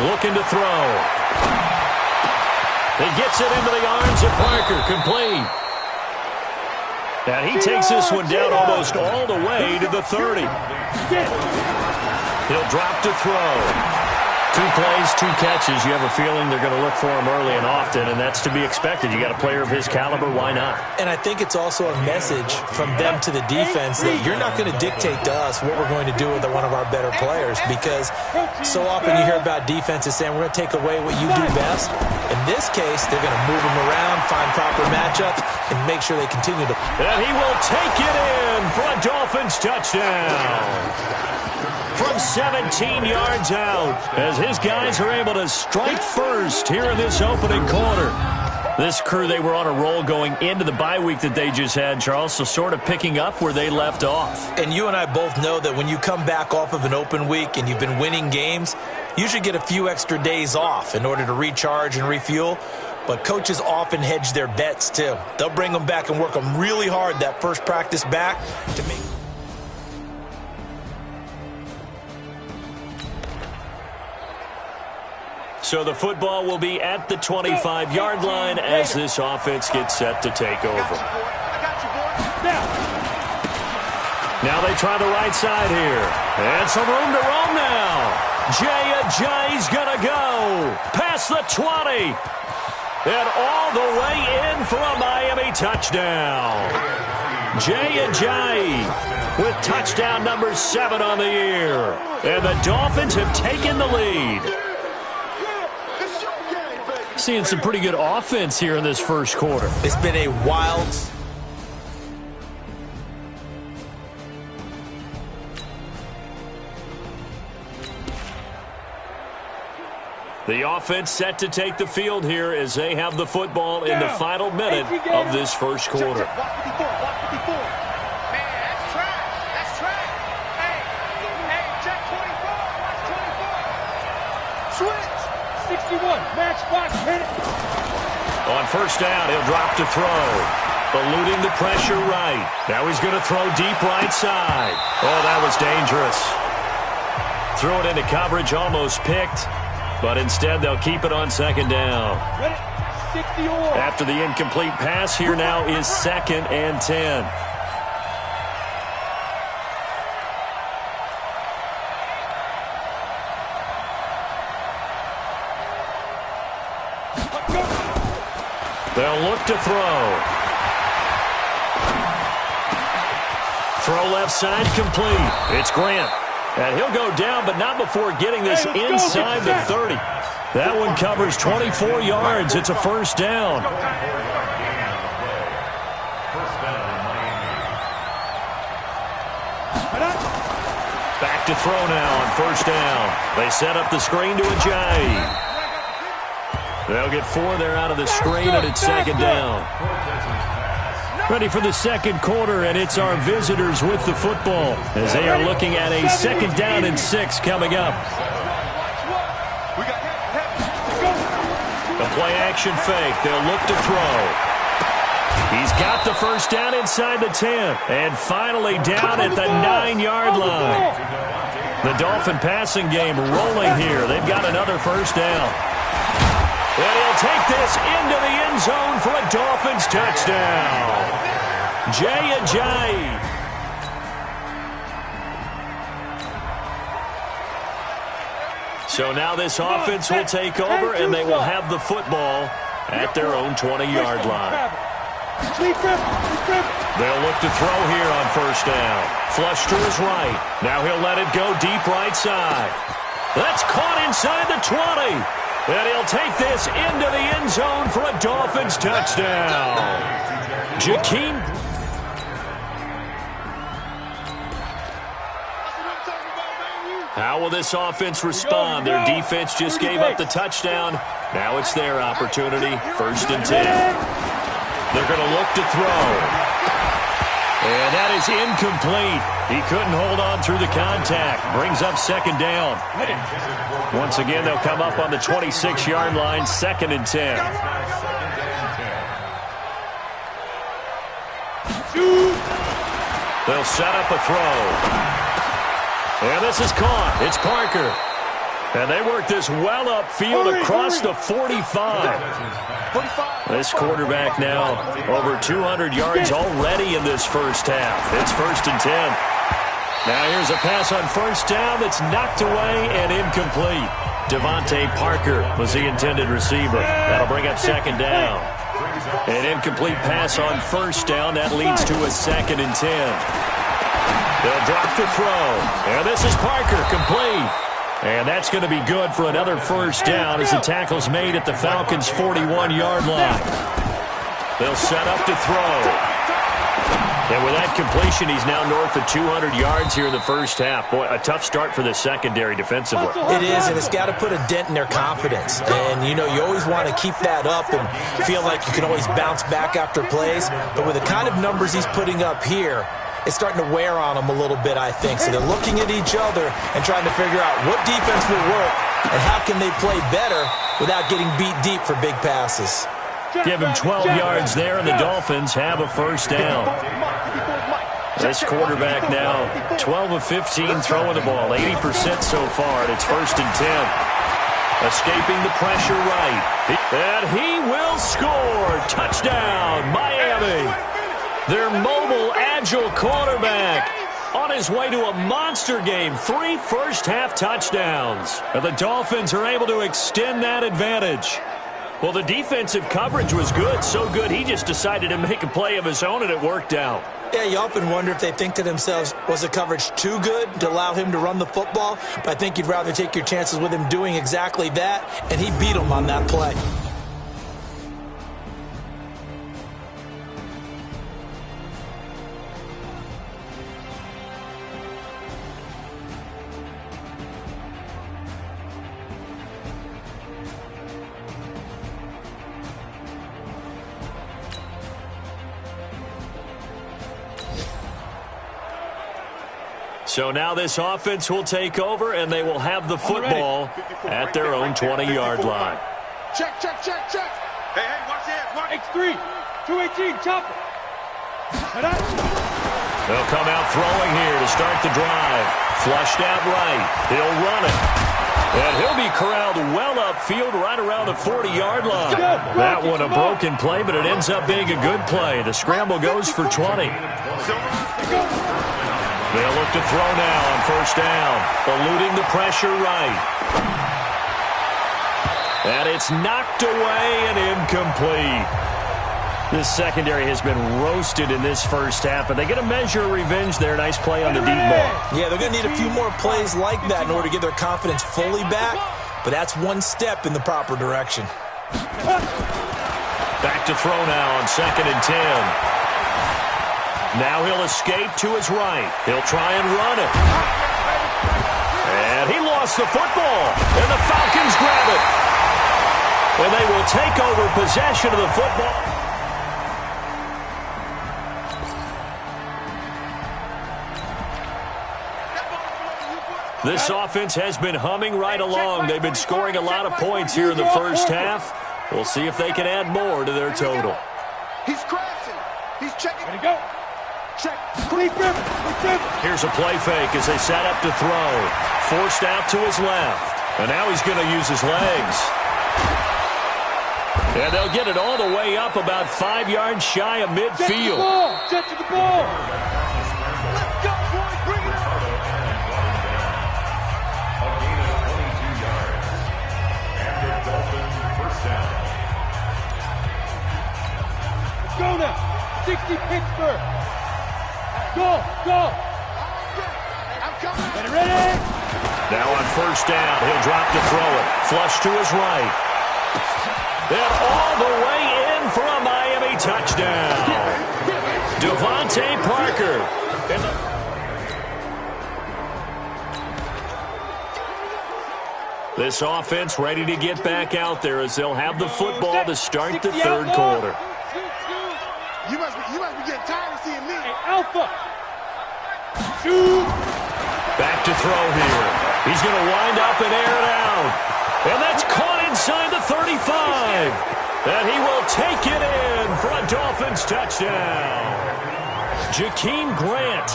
Looking to throw. He gets it into the arms of Parker, complete. And he takes this one down almost all the way to the 30. He'll drop to throw. 2 plays, 2 catches. You have a feeling they're going to look for him early and often, and that's to be expected. You got a player of his caliber, why not? And I think it's also a message from them to the defense that you're not going to dictate to us what we're going to do with one of our better players, because so often you hear about defenses saying we're going to take away what you do best. In this case, they're going to move them around, find proper matchups, and make sure they continue to. And he will take it in for a Dolphins touchdown. From 17 yards out, as his guys are able to strike first here in this opening quarter. This crew, they were on a roll going into the bye week that they just had, Charles, so sort of picking up where they left off. And you and I both know that when you come back off of an open week and you've been winning games, you should get a few extra days off in order to recharge and refuel. But coaches often hedge their bets, too. They'll bring them back and work them really hard that first practice back to make. So the football will be at the 25-yard line as this offense gets set to take over. Now they try the right side here. And some room to roam now. Jay's going to go. Pass across the 20. And all the way in for a Miami touchdown. Jay Ajayi with touchdown number 7 on the year. And the Dolphins have taken the lead. Seeing some pretty good offense here in this first quarter. It's been a wild... The offense set to take the field here as they have the football in the final minute of this first quarter. Man, that's trash. That's trash. Hey, check 24. Watch 24. Switch. 61. Match box. Hit it. On first down, he'll drop to throw. Eluding the pressure right. Now he's going to throw deep right side. Oh, that was dangerous. Threw it into coverage, almost picked. But instead, they'll keep it on second down. After the incomplete pass, here now is 2nd and 10. They'll look to throw. Throw left side complete. It's Grant. And he'll go down, but not before getting this inside the 30. That one covers 24 yards. It's a first down. Back to throw now on first down. They set up the screen to Ajayi. They'll get 4 there out of the screen, and it's second down. Ready for the second quarter, and it's our visitors with the football as they are looking at a 2nd down and 6 coming up. The play action fake. They'll look to throw. He's got the first down inside the 10, and finally down at the 9-yard line. The Dolphin passing game rolling here. They've got another first down. And he'll take this into the end zone for a Dolphins touchdown. Jay Ajayi. So now this offense will take over, and they will have the football at their own 20-yard line. They'll look to throw here on first down. Flush to his right. Now he'll let it go deep right side. That's caught inside the 20. And he'll take this into the end zone for a Dolphins touchdown. Jakeem. How will this offense respond? Their defense just gave up the touchdown. Now it's their opportunity. 1st and 10. They're going to look to throw. And that is incomplete. He couldn't hold on through the contact. Brings up 2nd down. Once again, they'll come up on the 26-yard line, 2nd and 10. They'll set up a throw. And this is caught. It's Parker. And they work this well upfield across the 45. This quarterback now over 200 yards already in this first half. It's 1st and 10. Now here's a pass on first down that's knocked away and incomplete. Devontae Parker was the intended receiver. That'll bring up 2nd down. An incomplete pass on first down. That leads to a 2nd and 10. They'll drop the throw. And this is Parker, complete. And that's going to be good for another first down as the tackle's made at the Falcons' 41-yard line. They'll set up to throw. And with that completion, he's now north of 200 yards here in the first half. Boy, a tough start for the secondary defensively. It is, and it's got to put a dent in their confidence. And, you know, you always want to keep that up and feel like you can always bounce back after plays. But with the kind of numbers he's putting up here, it's starting to wear on them a little bit, I think. So they're looking at each other and trying to figure out what defense will work and how can they play better without getting beat deep for big passes. Give him 12 yards there, and the Dolphins have a first down. This quarterback now 12 of 15 throwing the ball, 80% so far, and it's 1st and 10. Escaping the pressure right. And he will score. Touchdown, Miami. Their mobile, agile quarterback on his way to a monster game. 3 first-half touchdowns. And the Dolphins are able to extend that advantage. Well, the defensive coverage was good, so good he just decided to make a play of his own, and it worked out. Yeah, you often wonder if they think to themselves, was the coverage too good to allow him to run the football? But I think you'd rather take your chances with him doing exactly that, and he beat him on that play. So now this offense will take over, and they will have the football at their own 20-yard line. Check, check, check, check. Hey, watch the hands, watch. X3, 218, chopper. They'll come out throwing here to start the drive. Flushed out right. He'll run it. And he'll be corralled well upfield right around the 40-yard line. That one a broken play, but it ends up being a good play. The scramble goes for 20. They'll look to throw now on first down. Eluding the pressure right. And it's knocked away and incomplete. This secondary has been roasted in this first half, but they get a measure of revenge there. Nice play on the deep ball. Yeah, they're going to need a few more plays like that in order to get their confidence fully back, but that's one step in the proper direction. Back to throw now on 2nd and 10. Now he'll escape to his right. He'll try and run it. And he lost the football. And the Falcons grab it. And they will take over possession of the football. This offense has been humming right along. They've been scoring a lot of points here in the first half. We'll see if they can add more to their total. He's crashing. He's checking. Ready to go. Check. Here's a play fake as they set up to throw. Forced out to his left. And now he's going to use his legs. And they'll get it all the way up about 5 yards shy of midfield. Jet to the ball. Let's go, boys. Bring it on. A gain of 22 yards. And the Dolphins first down. Let's go now. 60 Pittsburgh. Go, go. I'm coming. Ready? Now on first down, he'll drop to throw it. Flush to his right. And all the way in for a Miami touchdown. Devontae Parker. This offense ready to get back out there as they'll have the football to start the third quarter. You must be getting tired of seeing me. Hey, Alpha. Shoot. Back to throw here. He's going to wind up and air it out. And that's caught inside the 35. And he will take it in for a Dolphins touchdown. Jakeem Grant,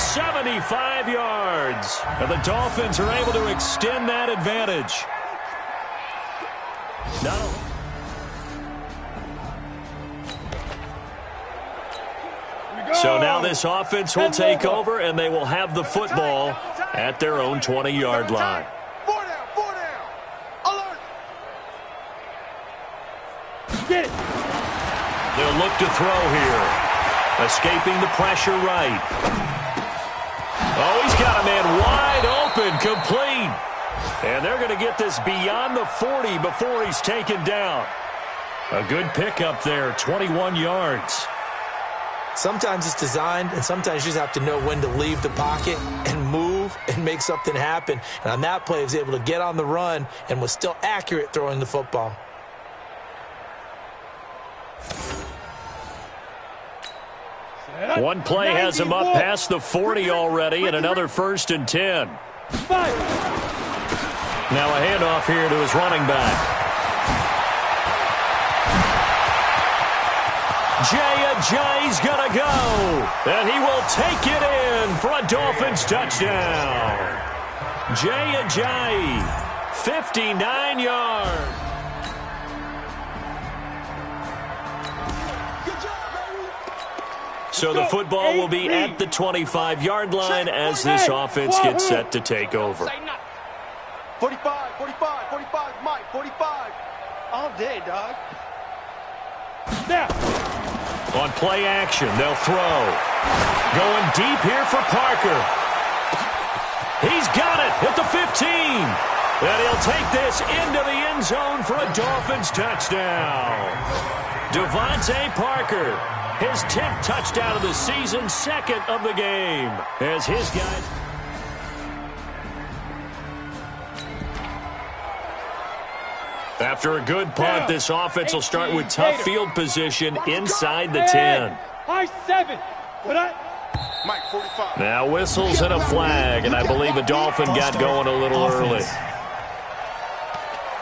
75 yards. And the Dolphins are able to extend that advantage. So now this offense will take over, and they will have the football at their own 20-yard line. 4 down, 4 down. Alert. Get it. They'll look to throw here. Escaping the pressure right. Oh, he's got a man wide open, complete. And they're going to get this beyond the 40 before he's taken down. A good pickup there, 21 yards. Sometimes it's designed, and sometimes you just have to know when to leave the pocket and move and make something happen. And on that play, he was able to get on the run and was still accurate throwing the football. One play has him up past the 40 already, and another 1st and 10. Now a handoff here to his running back. Jay's gonna go, and he will take it in for a Dolphins touchdown. Jay, 59 yards. So the football will be at the 25-yard line as this offense gets set to take over. 45, 45, 45, Mike, 45. All day, dog. Now. On play action, they'll throw. Going deep here for Parker. He's got it at the 15. And he'll take this into the end zone for a Dolphins touchdown. Devontae Parker, his 10th touchdown of the season, second of the game. As his guys... After a good punt, this offense will start with tough field position inside the 10. High 7. Mike, 45. Now whistles and a flag, and I believe a Dolphin got going a little early.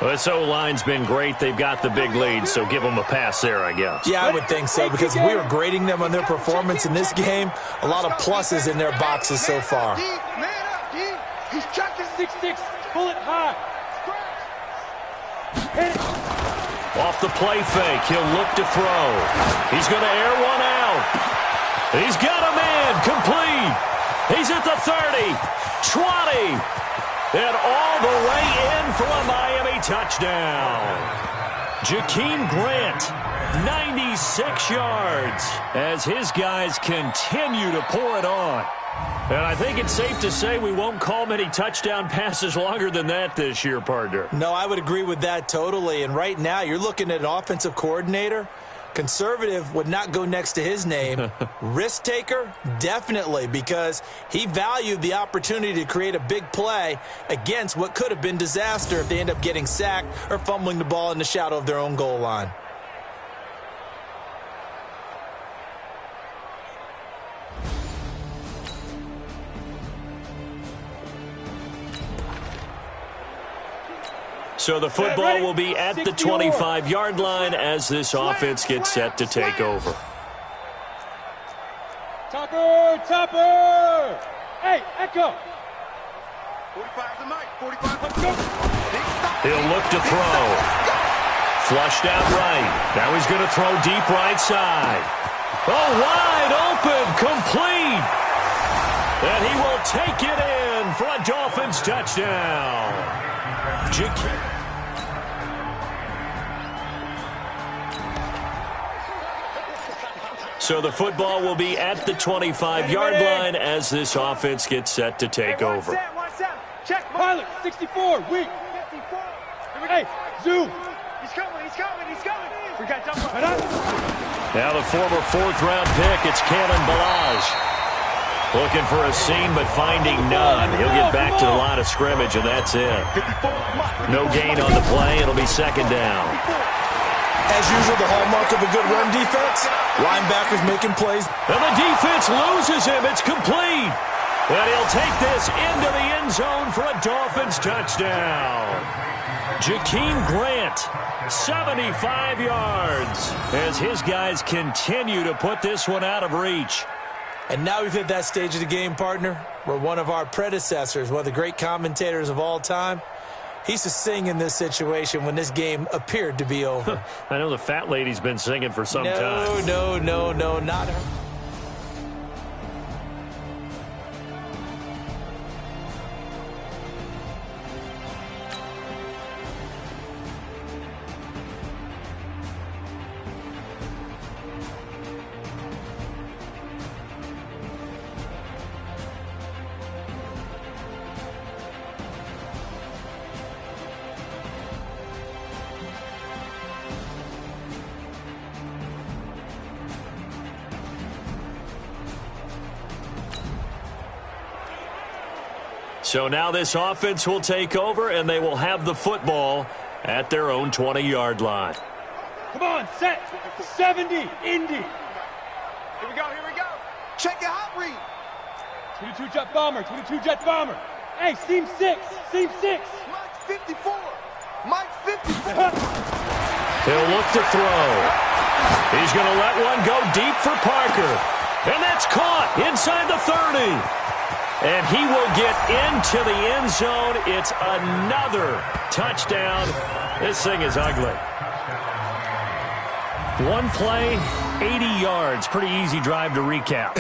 This O-line's been great. They've got the big lead, so give them a pass there, I guess. Yeah, I would think so, because we were grading them on their performance in this game. A lot of pluses in their boxes so far. Man up, D. He's chucking 6'6", pull it high. Off the play fake, he'll look to throw. He's going to air one out. He's got a man, complete. He's at the 30, 20, and all the way in for a Miami touchdown. Jakeem Grant, 96 yards, as his guys continue to pour it on. And I think it's safe to say we won't call many touchdown passes longer than that this year, partner. No, I would agree with that totally. And right now, you're looking at an offensive coordinator. Conservative would not go next to his name. Risk taker, definitely, because he valued the opportunity to create a big play against what could have been disaster if they end up getting sacked or fumbling the ball in the shadow of their own goal line. So the football will be at the 25-yard line as this offense gets set to take over. Topper! Hey, Echo! 45 to Mike, 45. He'll look to throw. Flushed out right. Now he's going to throw deep right side. Oh, wide open, complete. And he will take it in for a Dolphins touchdown. So the football will be at the 25-yard line as this offense gets set to take over. Check pilot, 64, weak. 54. Hey, zoom. He's coming. We got jump up. Now the former fourth-round pick, it's Kalen Balaj. Looking for a seam, but finding none. He'll get back to the line of scrimmage, and that's it. No gain on the play. It'll be second down. As usual, the hallmark of a good run defense, linebackers making plays. And the defense loses him. It's complete. And he'll take this into the end zone for a Dolphins touchdown. Jakeem Grant, 75 yards, as his guys continue to put this one out of reach. And now we've hit that stage of the game, partner, where one of our predecessors, one of the great commentators of all time, he used to sing in this situation when this game appeared to be over. I know the fat lady's been singing for some time. No, not her. So now this offense will take over, and they will have the football at their own 20-yard line. Come on, set. 70, Indy. Here we go. Check your hot read. 22 jet bomber, 22 jet bomber. Hey, seam 6. Mike 54. He'll look to throw. He's going to let one go deep for Parker. And that's caught inside the 30. And he will get into the end zone. It's another touchdown. This thing is ugly. One play, 80 yards. Pretty easy drive to recap.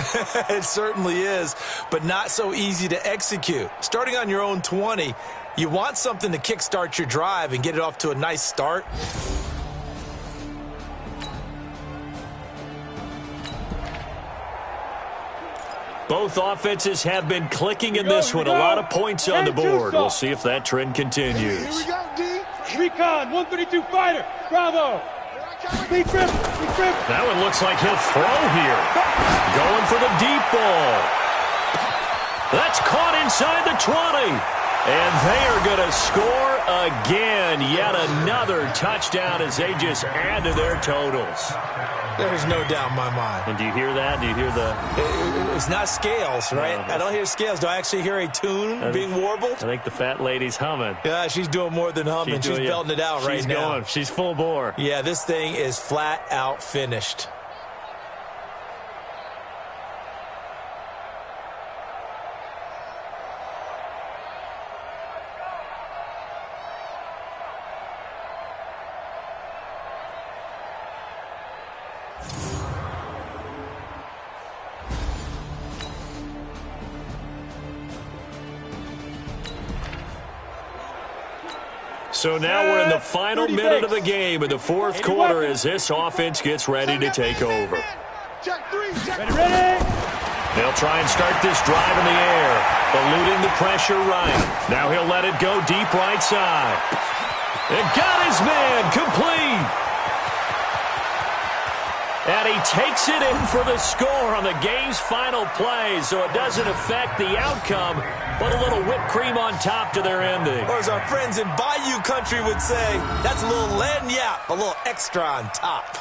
It certainly is, but not so easy to execute. Starting on your own 20, you want something to kickstart your drive and get it off to a nice start. Both offenses have been clicking in this one. A lot of points on the board. We'll see if that trend continues. Here we go, D. Recon, 132 fighter. Bravo. Lead trip. That one looks like he'll throw here. Going for the deep ball. That's caught inside the 20. And they are going to score again. Yet another touchdown as they just add to their totals. There's no doubt in my mind. And do you hear that? Do you hear the... It's not scales, right? I don't hear scales. Do I actually hear a tune being warbled? I think the fat lady's humming. Yeah, she's doing more than humming. She's belting it out right now. She's going. She's full bore. Yeah, this thing is flat out finished. So now we're in the final minute of the game in the fourth quarter as this offense gets ready to take over. Ready. They'll try and start this drive in the air, eluding the pressure right. Now he'll let it go deep right side. And got his man complete. And he takes it in for the score on the game's final play, so it doesn't affect the outcome, but a little whipped cream on top to their ending. Or as our friends in Bayou Country would say, that's a little lagniappe, a little extra on top.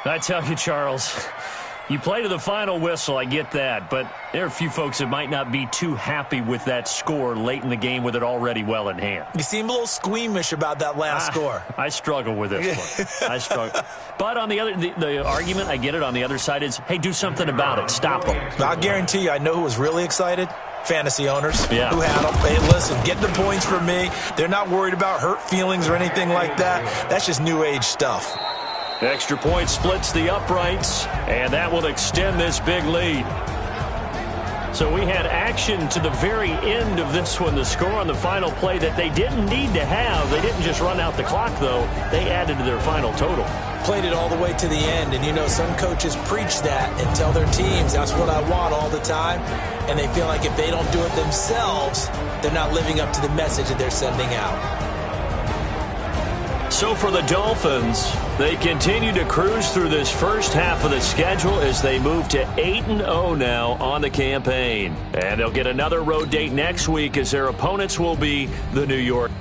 I tell you, Charles, you play to the final whistle, I get that, but there are a few folks that might not be too happy with that score late in the game with it already well in hand. You seem a little squeamish about that last score. I struggle with this one. I struggle. But on the other, the argument, I get it, on the other side is, hey, do something about it. Stop them. I'll guarantee you, I know who was really excited. Fantasy owners who had them. Hey, listen, get the points for me. They're not worried about hurt feelings or anything like that. That's just new age stuff. Extra point splits the uprights, and that will extend this big lead. So we had action to the very end of this one, the score on the final play that they didn't need to have. They didn't just run out the clock, though. They added to their final total. Played it all the way to the end, and you know some coaches preach that and tell their teams that's what I want all the time, and they feel like if they don't do it themselves, they're not living up to the message that they're sending out. So for the Dolphins, they continue to cruise through this first half of the schedule as they move to 8-0 now on the campaign. And they'll get another road date next week as their opponents will be the New York.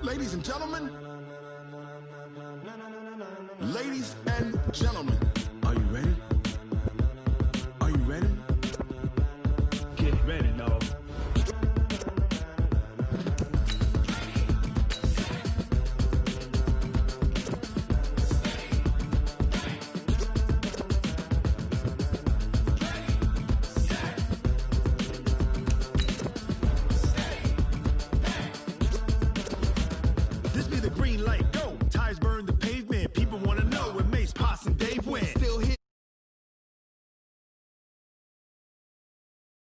Ladies and gentlemen. Ladies and gentlemen, are you ready? Are you ready? Get ready, dog. This be the green light.